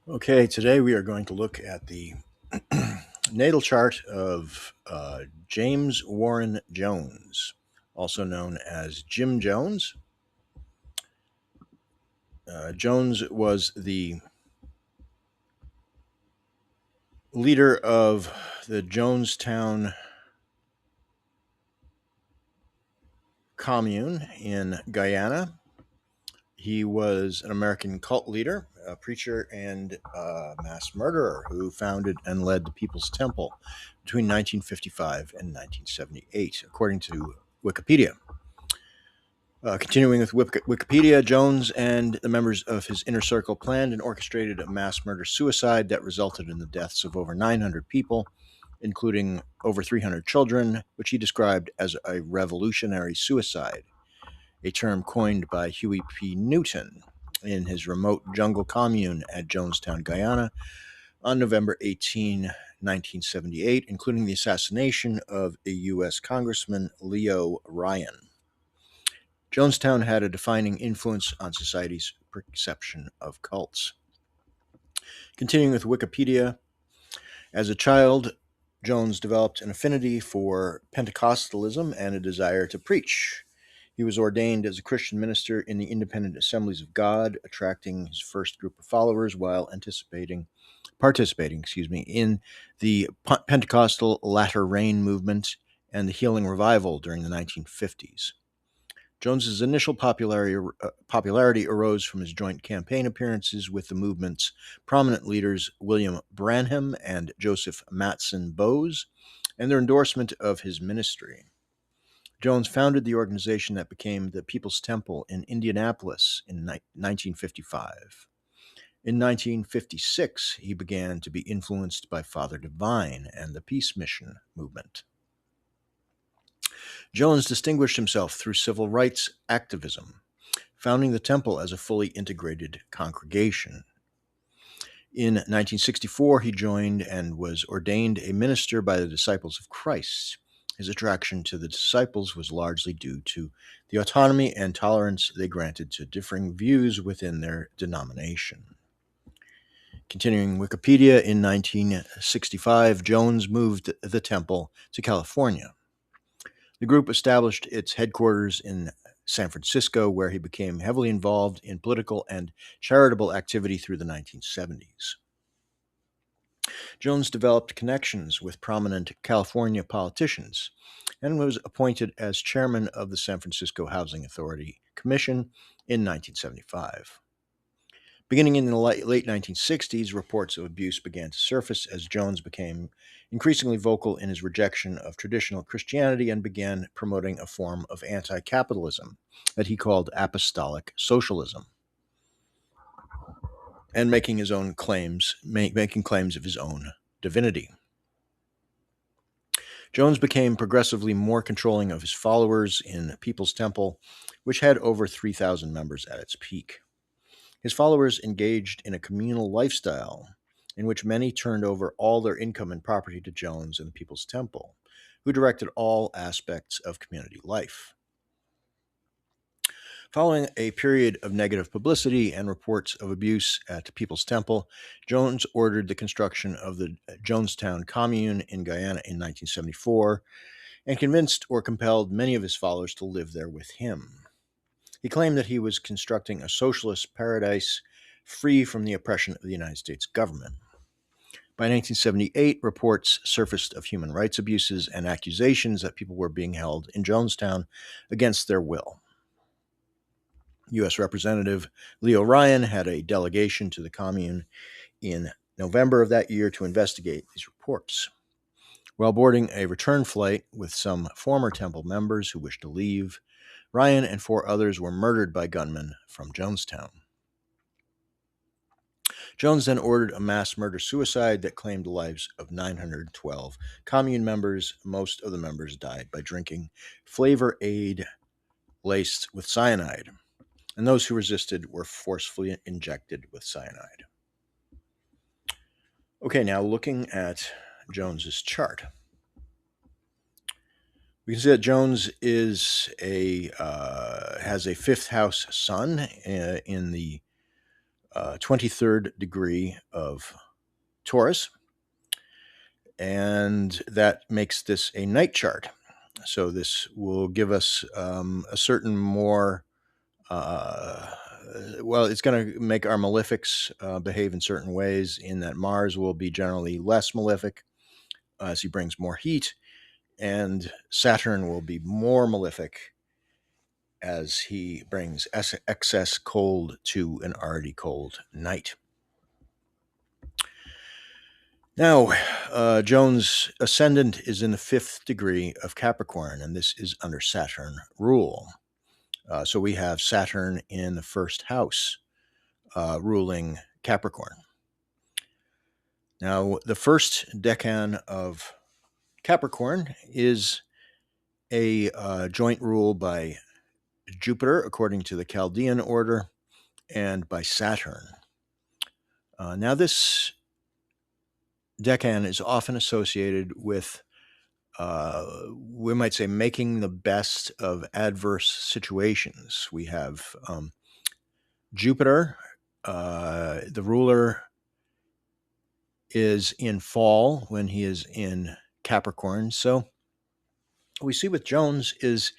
Okay, today we are going to look at the natal chart of James Warren Jones, also known as Jim Jones. Jones was the leader of the Jonestown commune in Guyana. He was an American cult leader, a preacher, and a mass murderer who founded and led the People's Temple between 1955 and 1978, according to Wikipedia. Continuing with Wikipedia, Jones and the members of his inner circle planned and orchestrated a mass murder-suicide that resulted in the deaths of over 900 people, including over 300 children, which he described as a revolutionary suicide, a term coined by Huey P. Newton in his remote jungle commune at Jonestown, Guyana, on November 18, 1978, including the assassination of a U.S. Congressman, Leo Ryan. Jonestown had a defining influence on society's perception of cults. Continuing with Wikipedia, as a child, Jones developed an affinity for Pentecostalism and a desire to preach. He was ordained as a Christian minister in the Independent Assemblies of God, attracting his first group of followers while participating, in the Pentecostal Latter Rain movement and the Healing Revival during the 1950s. Jones's initial popularity arose from his joint campaign appearances with the movement's prominent leaders William Branham and Joseph Matson Bowes, and their endorsement of his ministry. Jones founded the organization that became the People's Temple in Indianapolis in 1955. In 1956, he began to be influenced by Father Divine and the Peace Mission movement. Jones distinguished himself through civil rights activism, founding the temple as a fully integrated congregation. In 1964, he joined and was ordained a minister by the Disciples of Christ. His attraction to the disciples was largely due to the autonomy and tolerance they granted to differing views within their denomination. Continuing Wikipedia, in 1965, Jones moved the temple to California. The group established its headquarters in San Francisco, where he became heavily involved in political and charitable activity through the 1970s. Jones developed connections with prominent California politicians and was appointed as chairman of the San Francisco Housing Authority Commission in 1975. Beginning in the late 1960s, reports of abuse began to surface as Jones became increasingly vocal in his rejection of traditional Christianity and began promoting a form of anti-capitalism that he called apostolic socialism, and making claims of his own divinity. Jones became progressively more controlling of his followers in People's Temple, which had over 3,000 members at its peak. His followers engaged in a communal lifestyle in which many turned over all their income and property to Jones and the People's Temple, who directed all aspects of community life. Following a period of negative publicity and reports of abuse at People's Temple, Jones ordered the construction of the Jonestown Commune in Guyana in 1974 and convinced or compelled many of his followers to live there with him. He claimed that he was constructing a socialist paradise free from the oppression of the United States government. By 1978, reports surfaced of human rights abuses and accusations that people were being held in Jonestown against their will. U.S. Representative Leo Ryan had a delegation to the commune in November of that year to investigate these reports. While boarding a return flight with some former temple members who wished to leave, Ryan and 4 others were murdered by gunmen from Jonestown. Jones then ordered a mass murder-suicide that claimed the lives of 912 commune members. Most of the members died by drinking Flavor Aid laced with cyanide, and those who resisted were forcefully injected with cyanide. Okay, now looking at Jones's chart. We can see that Jones has a 5th house sun in the 23rd degree of Taurus, and that makes this a night chart. So this will give us a certain more, well, it's going to make our malefics behave in certain ways, in that Mars will be generally less malefic as he brings more heat, and Saturn will be more malefic as he brings excess cold to an already cold night. Now, Joan's ascendant is in the 5th degree of Capricorn, and this is under Saturn rule. So we have Saturn in the 1st house, ruling Capricorn. Now, the first decan of Capricorn is a joint rule by Jupiter, according to the Chaldean order, and by Saturn. Now, this decan is often associated with, we might say, making the best of adverse situations. We have Jupiter, the ruler, is in fall when he is in Capricorn. So we see with Jones is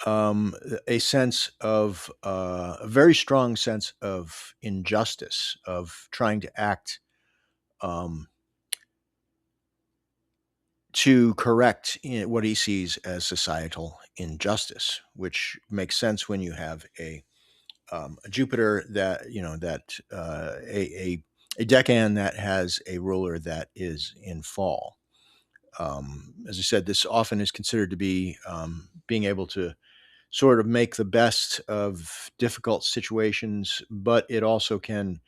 a sense of, a very strong sense of injustice, of trying to act to correct what he sees as societal injustice, which makes sense when you have a Jupiter that, a decan that has a ruler that is in fall. As I said, this often is considered to be being able to sort of make the best of difficult situations, but it also can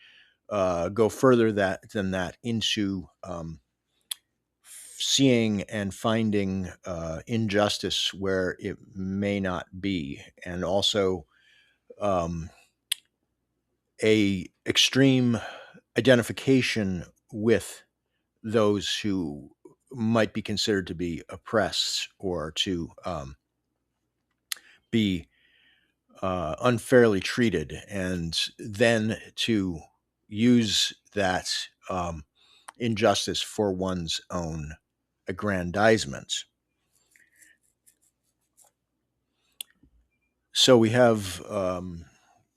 go further than that into seeing and finding injustice where it may not be, and also a extreme identification with those who might be considered to be oppressed or to be unfairly treated, and then to use that injustice for one's own aggrandizement. So we have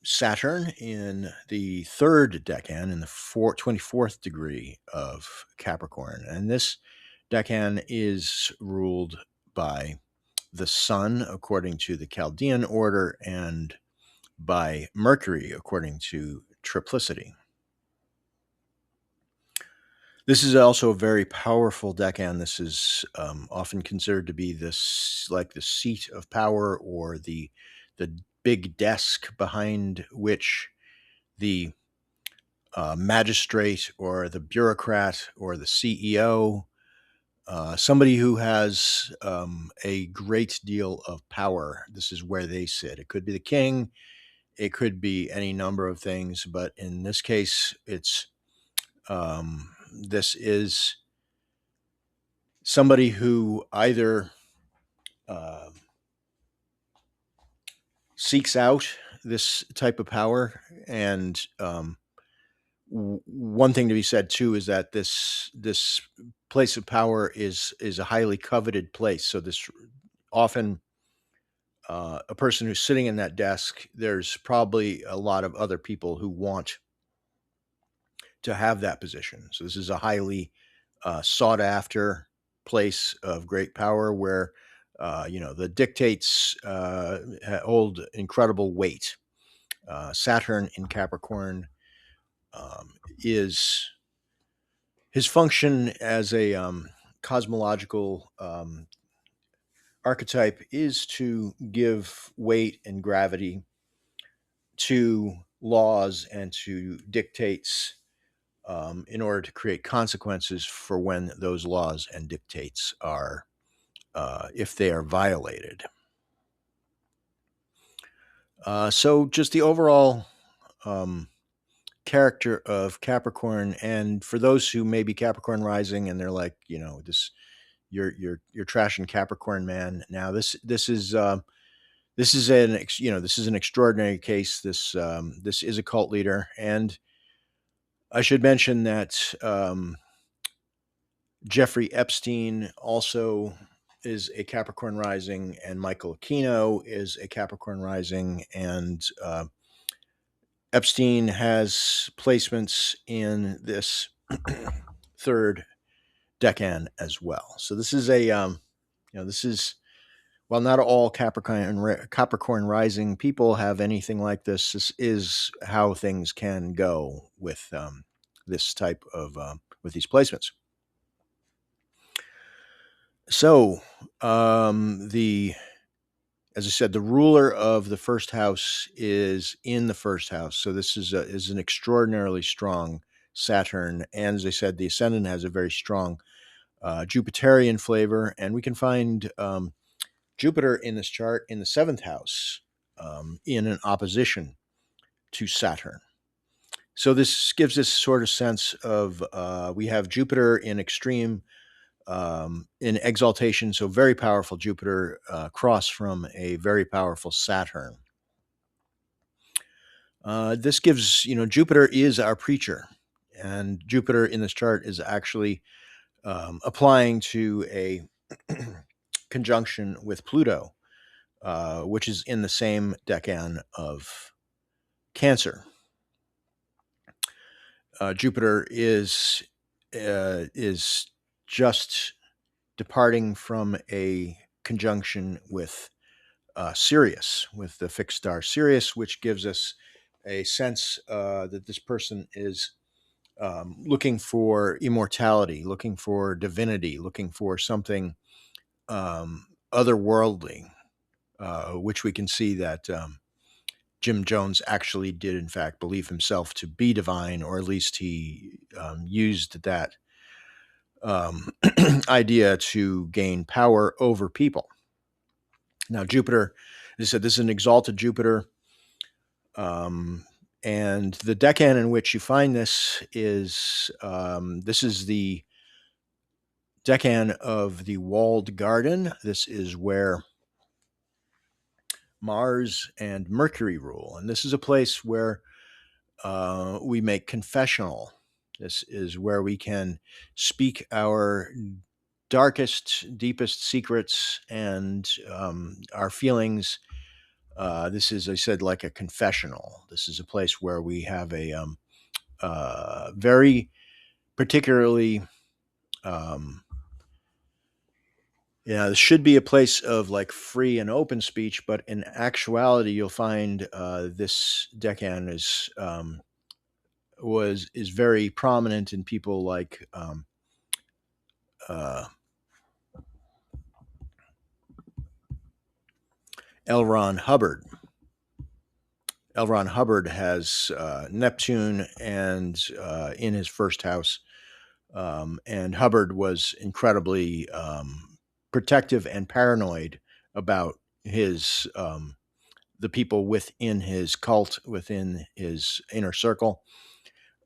Saturn in the 3rd decan, in the 24th degree of Capricorn. And this decan is ruled by the Sun, according to the Chaldean order, and by Mercury, according to triplicity. This is also a very powerful decan. This is often considered to be this, like, the seat of power, or the big desk behind which the magistrate or the bureaucrat or the CEO, somebody who has a great deal of power, this is where they sit. It could be the king, it could be any number of things, but in this case, it's this is somebody who either seeks out this type of power, and one thing to be said too is that this place of power is a highly coveted place. So this often, a person who's sitting in that desk, there's probably a lot of other people who want to have that position. So this is a highly sought after place of great power where the dictates hold incredible weight. Saturn in Capricorn is his function as a cosmological archetype is to give weight and gravity to laws and to dictates, in order to create consequences for when those laws and dictates are, if they are violated. So just the overall character of Capricorn, and for those who may be Capricorn rising and they're like, this, you're trashing Capricorn, man. Now this is This is this is an extraordinary case. This is a cult leader, and I should mention that Jeffrey Epstein also is a Capricorn rising, and Michael Aquino is a Capricorn rising, and Epstein has placements in this third decan as well. So this is this is, while not all Capricorn rising people have anything like this, this is how things can go with this type of with these placements. So the as I said, the ruler of the first house is in the first house. So this is an extraordinarily strong Saturn, and as I said, the ascendant has a very strong Jupiterian flavor, and we can find Jupiter in this chart in the seventh house in an opposition to Saturn. So this gives this sort of sense of we have Jupiter in extreme in exaltation, so very powerful Jupiter across from a very powerful Saturn. This gives, Jupiter is our preacher, and Jupiter in this chart is actually applying to a conjunction with Pluto, which is in the same decan of Cancer. Jupiter is just departing from a conjunction with Sirius, with the fixed star Sirius, which gives us a sense that this person is looking for immortality, looking for divinity, looking for something otherworldly, which we can see that Jim Jones actually did, in fact, believe himself to be divine, or at least he used that idea to gain power over people. Now, Jupiter, as I said, this is an exalted Jupiter. And the decan in which you find this is the decan of the walled garden. This is where Mars and Mercury rule. And this is a place where we make confessional. This is where we can speak our darkest, deepest secrets and our feelings. This is, I said, like a confessional. This is a place where we have a very particularly, this should be a place of like free and open speech, but in actuality, you'll find this decan is very prominent in people like L. Ron Hubbard. L. Ron Hubbard has Neptune and in his first house, and Hubbard was incredibly protective and paranoid about his the people within his cult, within his inner circle,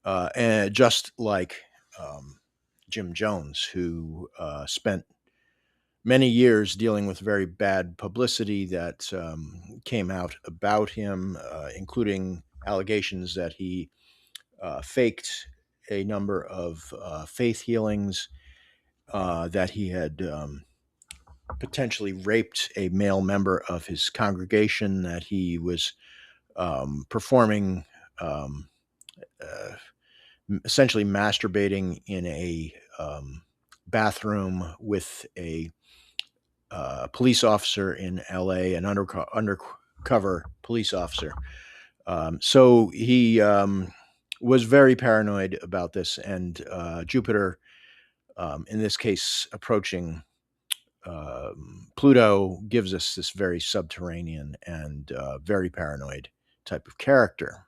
and just like Jim Jones, who spent many years dealing with very bad publicity that came out about him, including allegations that he faked a number of faith healings, that he had potentially raped a male member of his congregation, that he was performing, essentially masturbating in a bathroom with a police officer in LA, an undercover police officer. So he was very paranoid about this, and Jupiter, in this case, approaching Pluto, gives us this very subterranean and very paranoid type of character.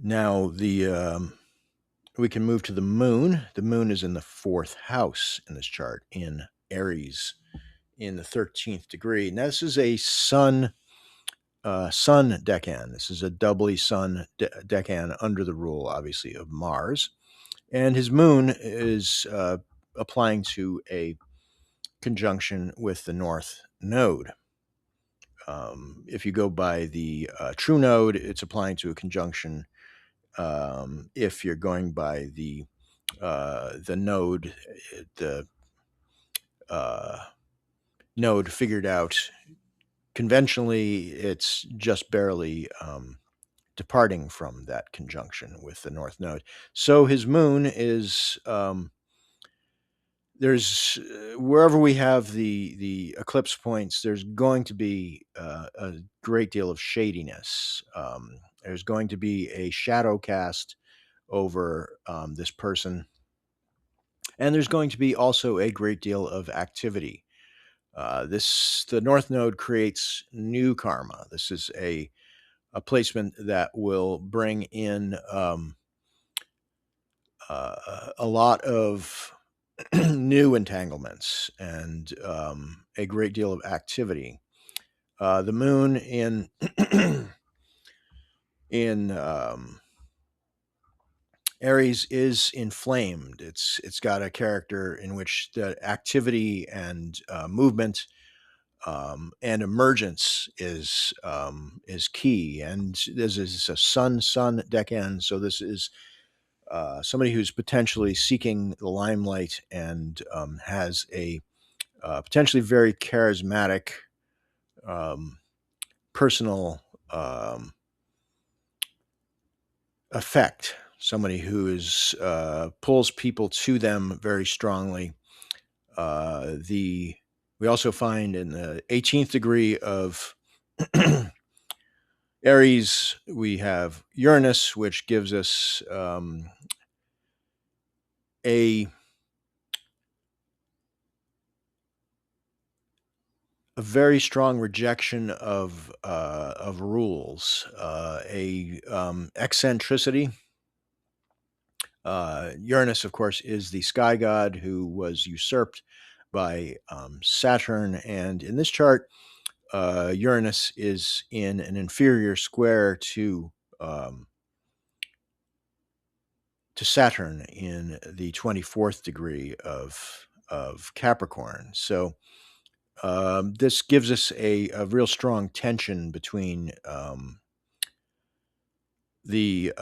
Now, we can move to the moon. The moon is in the fourth house in this chart, in Aries, in the 13th degree. Now, this is a sun decan. This is a doubly sun decan under the rule, obviously, of Mars. And his moon is applying to a conjunction with the north node. If you go by the true node, it's applying to a conjunction. If you're going by the node, the uh, node figured out conventionally, it's just barely departing from that conjunction with the north node. So his moon is there's wherever we have the eclipse points, there's going to be a great deal of shadiness. There's going to be a shadow cast over this person, and there's going to be also a great deal of activity. The north node creates new karma. This is a placement that will bring in a lot of new entanglements and a great deal of activity. The moon in Aries is inflamed. It's got a character in which the activity and movement and emergence is key. And this is a sun decan, so this is somebody who's potentially seeking the limelight and has a potentially very charismatic um, personal effect. Somebody who is pulls people to them very strongly. The We also find in the 18th degree of Aries, we have Uranus, which gives us a very strong rejection of rules, a eccentricity. Uranus, of course, is the sky god who was usurped by Saturn, and in this chart, Uranus is in an inferior square to Saturn in the 24th degree of Capricorn. So this gives us a real strong tension between the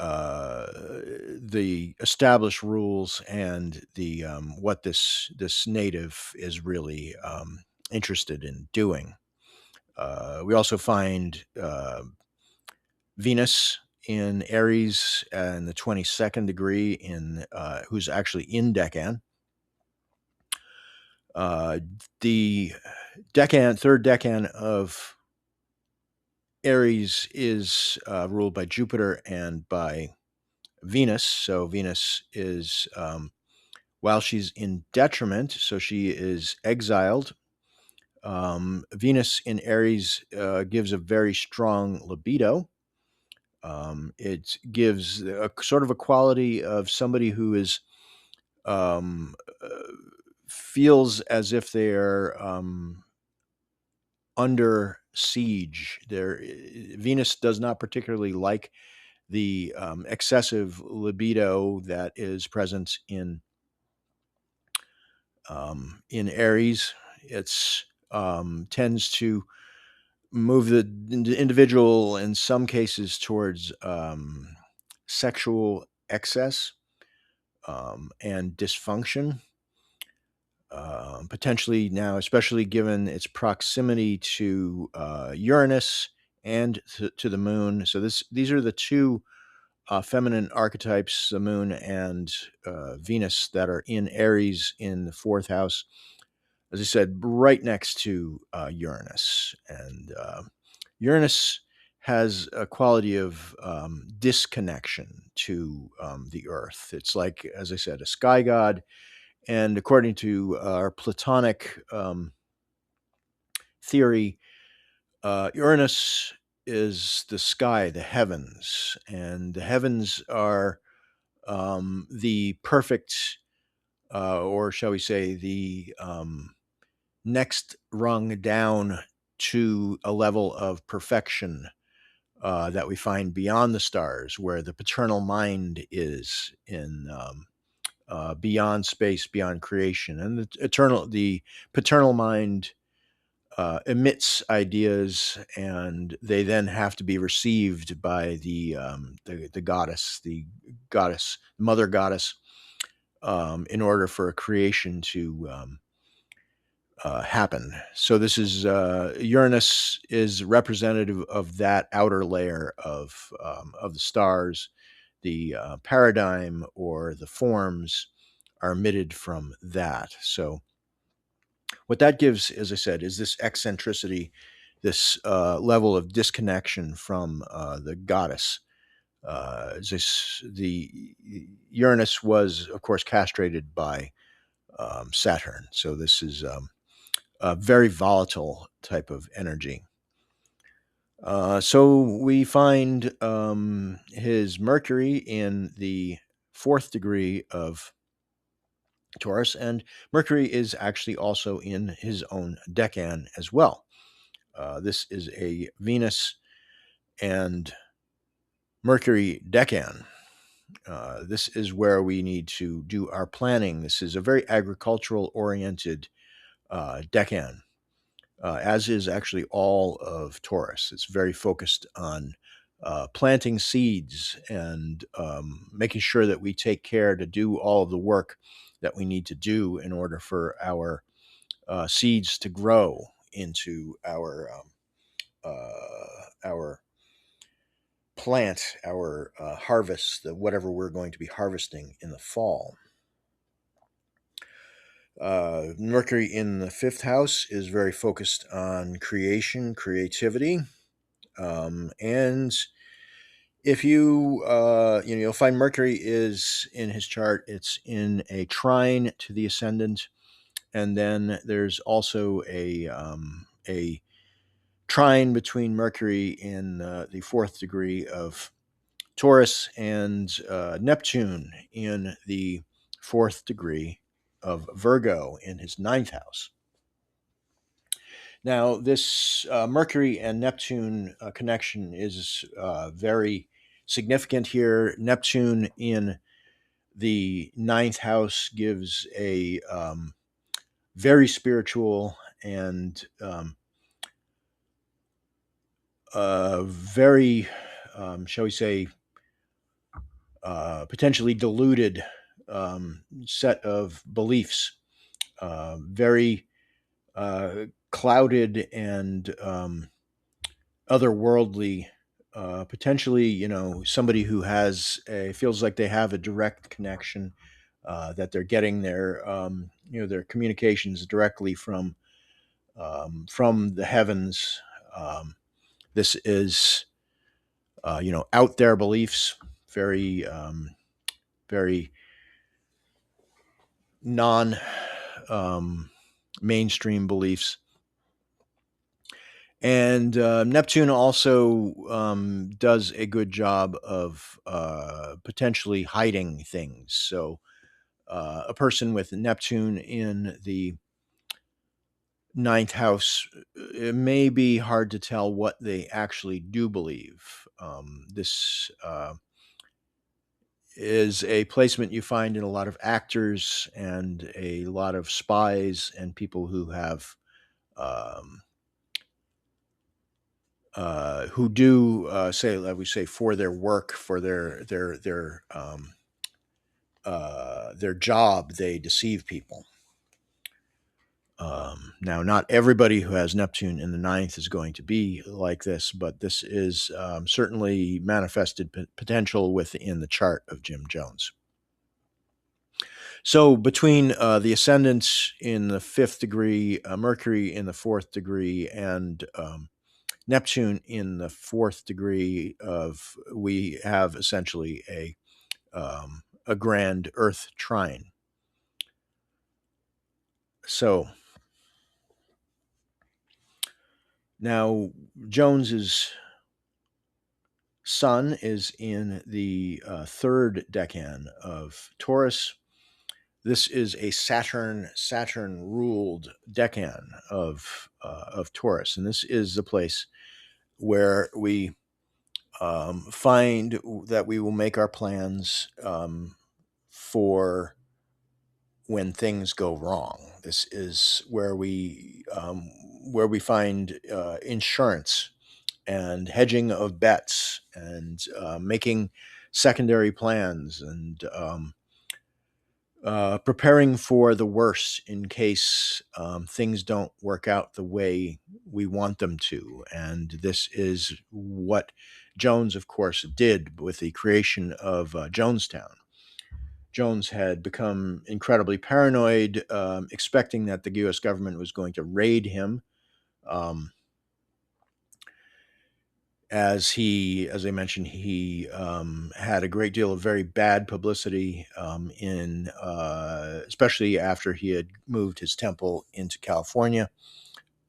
established rules and the what this native is really interested in doing. We also find Venus in Aries in the 22nd degree, in who's actually in Decan. The third decan of Aries is ruled by Jupiter and by Venus. So Venus is, while she's in detriment, so she is exiled. Venus in Aries gives a very strong libido. It gives a sort of a quality of somebody who is feels as if they are under siege. Venus does not particularly like the excessive libido that is present in Aries. It's tends to move the individual in some cases towards sexual excess and dysfunction. Potentially now, especially given its proximity to Uranus and to the moon. So these are the two feminine archetypes, the moon and Venus, that are in Aries in the fourth house. As I said, right next to Uranus. And Uranus has a quality of disconnection to the earth. It's like, as I said, a sky god. And according to our Platonic theory, Uranus is the sky, the heavens, and the heavens are the perfect, or shall we say, the next rung down to a level of perfection that we find beyond the stars, where the paternal mind is in beyond space, beyond creation, and the paternal mind emits ideas, and they then have to be received by the goddess, mother goddess, in order for a creation to happen. So this is Uranus is representative of that outer layer of the stars. The paradigm or the forms are emitted from that. So what that gives, as I said, is this eccentricity, this level of disconnection from the goddess. The Uranus was, of course, castrated by Saturn. So this is a very volatile type of energy. So we find his Mercury in the fourth degree of Taurus, and Mercury is actually also in his own decan as well. This is a Venus and Mercury decan. This is where we need to do our planning. This is a very agricultural oriented decan, as is actually all of Taurus. It's very focused on planting seeds and making sure that we take care to do all of the work that we need to do in order for our seeds to grow into our plant, our harvest, whatever we're going to be harvesting in the fall. Mercury in the fifth house is very focused on creation, creativity, and if you'll find Mercury is in his chart. It's in a trine to the ascendant, and then there's also a trine between Mercury in the fourth degree of Taurus and Neptune in the fourth degree of Virgo in his ninth house. Now, this Mercury and Neptune connection is very significant here. Neptune in the ninth house gives a very spiritual and very, shall we say, potentially diluted set of beliefs, very clouded and otherworldly. Potentially, somebody who feels like they have a direct connection, that they're getting their communications directly from the heavens. This is out there beliefs, very very non mainstream beliefs. And Neptune also does a good job of potentially hiding things. So a person with Neptune in the ninth house, it may be hard to tell what they actually do believe. This is a placement you find in a lot of actors and a lot of spies and people who have um, who do say, like we say, for their work, for their job, they deceive people. Now, not everybody who has Neptune in the ninth is going to be like this, but this is certainly manifested potential within the chart of Jim Jones. So between the ascendants in the fifth degree, Mercury in the fourth degree, and Neptune in the fourth degree we have essentially a grand Earth trine. So now Jones's Sun is in the third decan of Taurus. This is a Saturn ruled decan of Taurus, and this is the place where we find that we will make our plans for when things go wrong. This is where we find insurance and hedging of bets and making secondary plans and preparing for the worst in case things don't work out the way we want them to. And this is what Jones, of course, did with the creation of Jonestown. Jones had become incredibly paranoid, expecting that the U.S. government was going to raid him. Um, as I mentioned, he had a great deal of very bad publicity especially after he had moved his temple into California.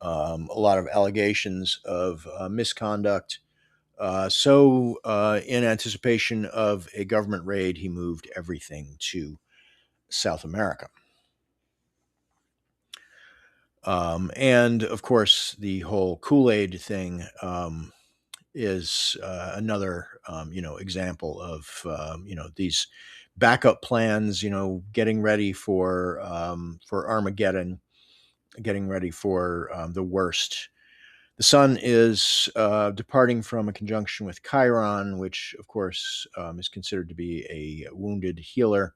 A lot of allegations of misconduct. In anticipation of a government raid, he moved everything to South America. And of course, the whole Kool-Aid thing is another, example of, these backup plans, getting ready for Armageddon, getting ready for the worst. The sun is departing from a conjunction with Chiron, which, of course, is considered to be a wounded healer.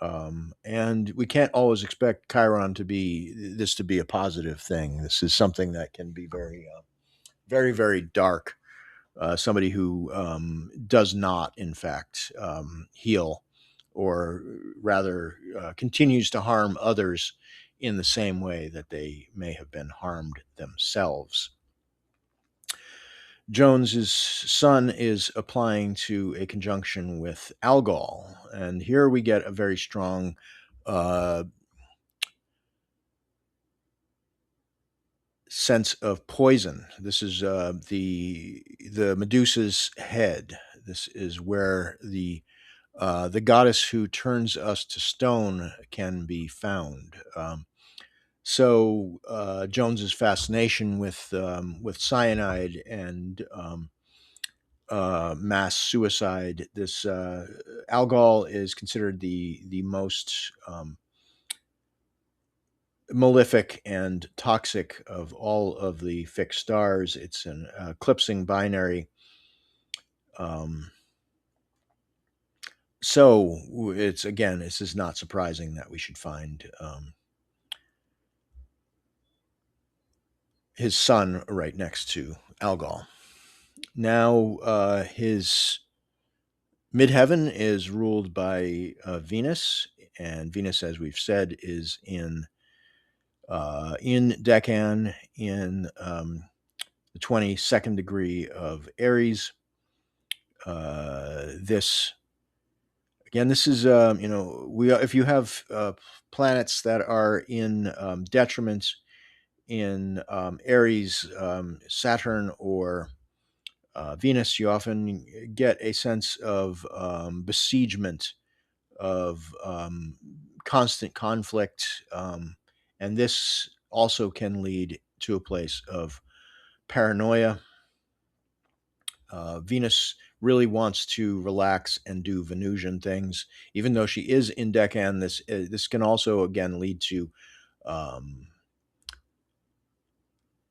And we can't always expect Chiron to be a positive thing. This is something that can be very, very, very dark. Somebody who does not, in fact, heal, or rather continues to harm others in the same way that they may have been harmed themselves. Jones's sun is applying to a conjunction with Algol, and here we get a very strong uh, sense of poison. This is the Medusa's head. This is where the goddess who turns us to stone can be found. Jones's fascination with cyanide and mass suicide. This Algol is considered the most malefic and toxic of all of the fixed stars. It's an eclipsing binary. Um, this is not surprising that we should find his sun right next to Algol. Now, his midheaven is ruled by Venus, and Venus, as we've said, is in Decan in the 22nd degree of Aries. This again, this is if you have planets that are in detriment in Aries, Saturn, or Venus, you often get a sense of besiegement, of constant conflict, and this also can lead to a place of paranoia. Venus really wants to relax and do Venusian things, even though she is in Decan. This can also again lead to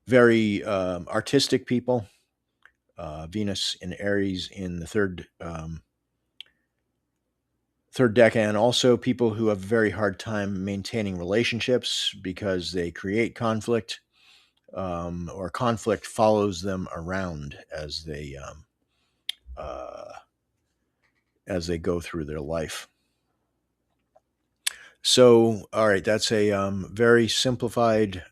very artistic people. Venus in Aries in the third decan. Also, people who have a very hard time maintaining relationships because they create conflict, or conflict follows them around uh, as they go through their life. So, all right, that's a very simplified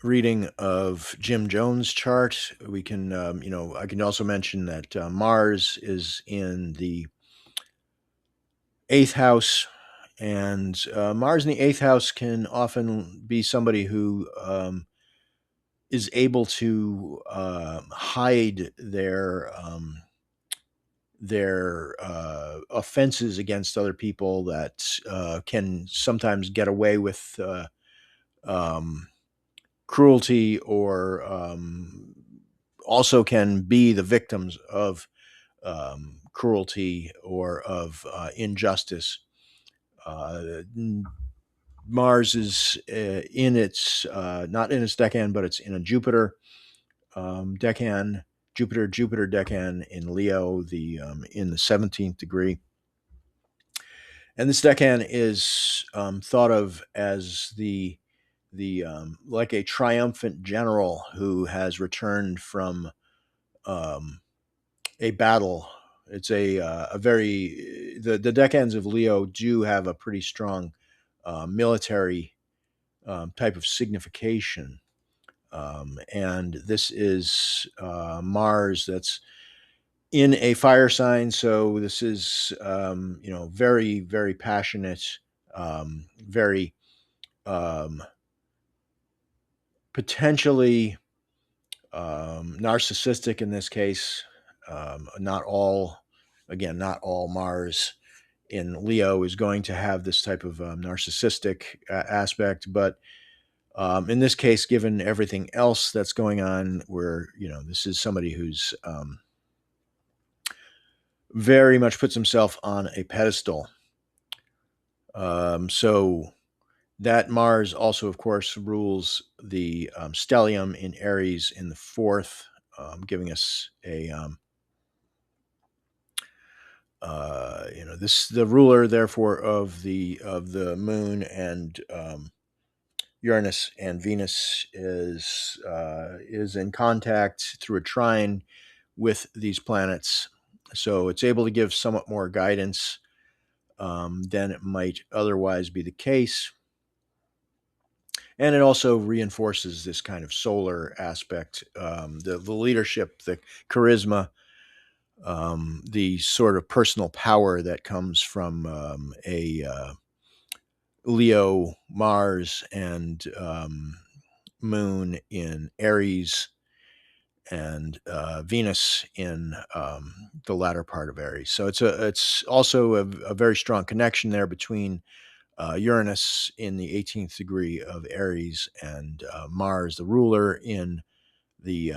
reading of Jim Jones' chart. We can, I can also mention that Mars is in the 8th house, and Mars in the 8th house can often be somebody who is able to hide their offenses against other people, that can sometimes get away with um, cruelty, or also can be the victims of cruelty or of injustice. Uh, Mars is in its not in its decan, but it's in a Jupiter decan, Jupiter decan in Leo, the in the 17th degree. And this decan is thought of as the like a triumphant general who has returned from um, a battle. It's a very the decans of Leo do have a pretty strong military type of signification, and this is Mars that's in a fire sign. So this is very very passionate, very um, potentially narcissistic in this case. Not all, again, not all Mars in Leo is going to have this type of narcissistic aspect, but in this case, given everything else that's going on, where this is somebody who's very much puts himself on a pedestal. So that Mars also, of course, rules the stellium in Aries in the fourth, giving us a this the ruler, therefore, of the moon, and Uranus and Venus is in contact through a trine with these planets, so it's able to give somewhat more guidance than it might otherwise be the case. And it also reinforces this kind of solar aspect, the leadership, the charisma, the sort of personal power that comes from a Leo Mars and Moon in Aries, and Venus in the latter part of Aries. So it's also a very strong connection there between Uranus in the 18th degree of Aries and Mars, the ruler, in the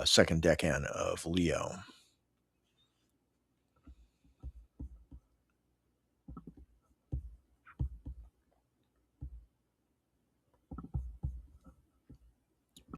second decan of Leo.